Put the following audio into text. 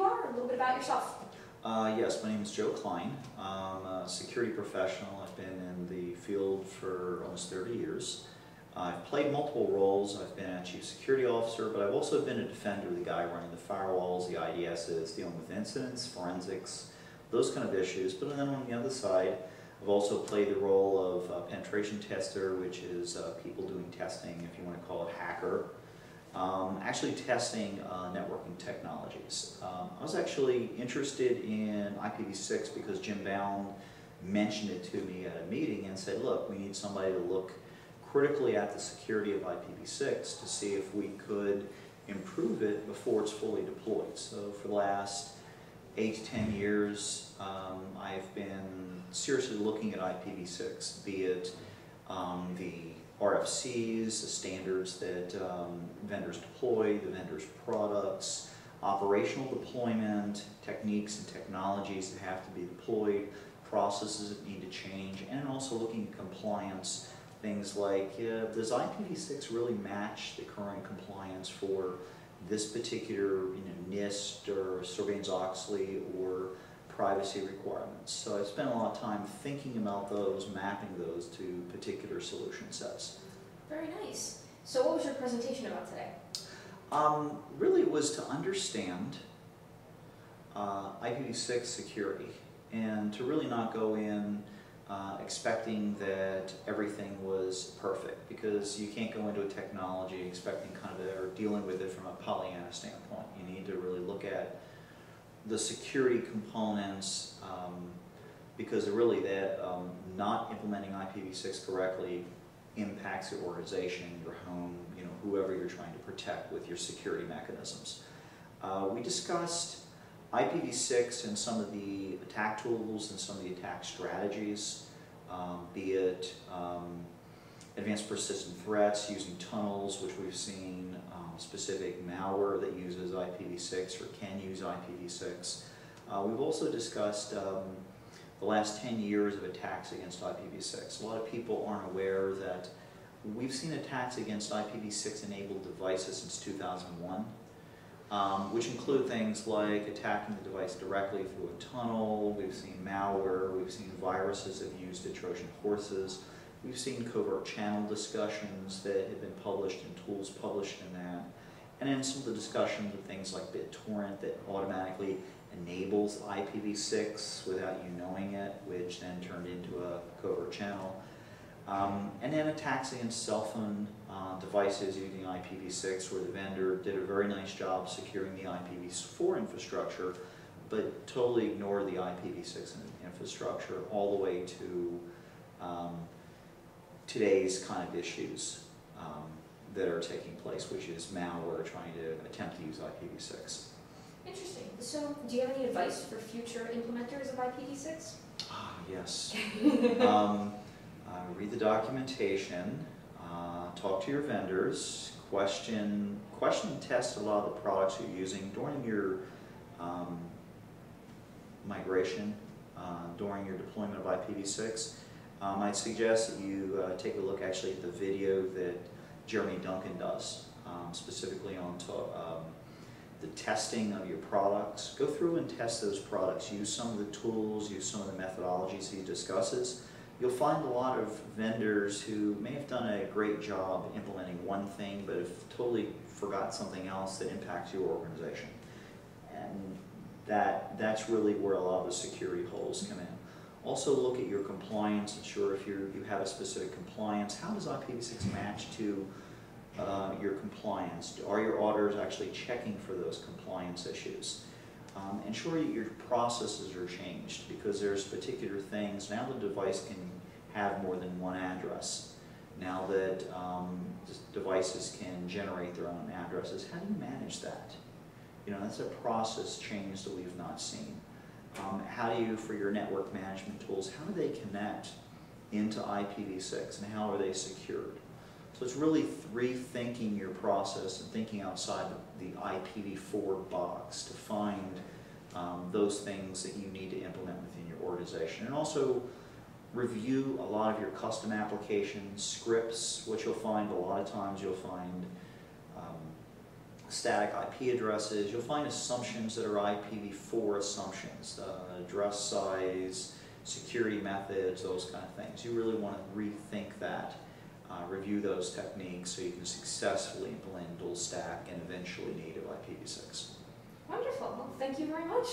you are, a little bit about yourself. Yes, my name is Joe Klein. I'm a security professional. I've been in the field for almost 30 years. I've played multiple roles. I've been a chief security officer, but I've also been a defender, the guy running the firewalls, the IDSs, dealing with incidents, forensics, those kind of issues. But then on the other side, I've also played the role of penetration tester, which is people doing testing, if you want to call it hacker. Actually testing networking technologies. I was actually interested in IPv6 because Jim Bound mentioned it to me at a meeting and said, look, we need somebody to look critically at the security of IPv6 to see if we could improve it before it's fully deployed. So for the last 8 to 10 years, I've been seriously looking at IPv6, be it the RFCs, the standards that vendors deploy, the vendors' products, operational deployment, techniques and technologies that have to be deployed, processes that need to change, and also looking at compliance. Things like, does IPv6 really match the current compliance for this particular NIST or Sarbanes-Oxley or privacy requirements? So I spent a lot of time thinking about those, mapping those to particular solution sets. Very nice. So what was your presentation about today? Really it was to understand IPv6 security and to really not go in expecting that everything was perfect, because you can't go into a technology expecting kind of or dealing with it from a Pollyanna standpoint. You need to really look at the security components, because really that not implementing IPv6 correctly impacts your organization, your home, whoever you're trying to protect with your security mechanisms. We discussed IPv6 and some of the attack tools and some of the attack strategies, be it advanced persistent threats using tunnels, which we've seen, specific malware that uses IPv6 or can use IPv6. We've also discussed the last 10 years of attacks against IPv6. A lot of people aren't aware that we've seen attacks against IPv6 enabled devices since 2001. Which include things like attacking the device directly through a tunnel. We've seen malware, we've seen viruses that have used Trojan horses, we've seen covert channel discussions that have been published and tools published in that, and then some of the discussions of things like BitTorrent that automatically enables IPv6 without you knowing it, which then turned into a covert channel. And then attacks against cell phone devices using IPv6, where the vendor did a very nice job securing the IPv4 infrastructure, but totally ignored the IPv6 infrastructure all the way to today's kind of issues that are taking place, which is malware trying to attempt to use IPv6. Interesting. So do you have any advice for future implementers of IPv6? Yes. Read the documentation, talk to your vendors, question and test a lot of the products you're using during your migration, during your deployment of IPv6. I'd suggest that you take a look actually at the video that Jeremy Duncan does, specifically on the testing of your products. Go through and test those products. Use some of the tools, use some of the methodologies he discusses. You'll find a lot of vendors who may have done a great job implementing one thing, but have totally forgot something else that impacts your organization. And that's really where a lot of the security holes come in. Also look at your compliance, ensure if you have a specific compliance, how does IPv6 match to your compliance? Are your auditors actually checking for those compliance issues? Ensure that your processes are changed, because there's particular things. Now the device can have more than one address. Now that devices can generate their own addresses, how do you manage that? That's a process change that we've not seen. How do you, for your network management tools, how do they connect into IPv6 and how are they secured? So it's really rethinking your process and thinking outside the IPv4 box to find those things that you need to implement within your organization. And also review a lot of your custom applications, scripts. What you'll find a lot of times, you'll find static IP addresses. You'll find assumptions that are IPv4 assumptions, address size, security methods, those kind of things. You really want to rethink that, review those techniques so you can successfully implement dual stack and eventually native IPv6. Wonderful. Well, thank you very much.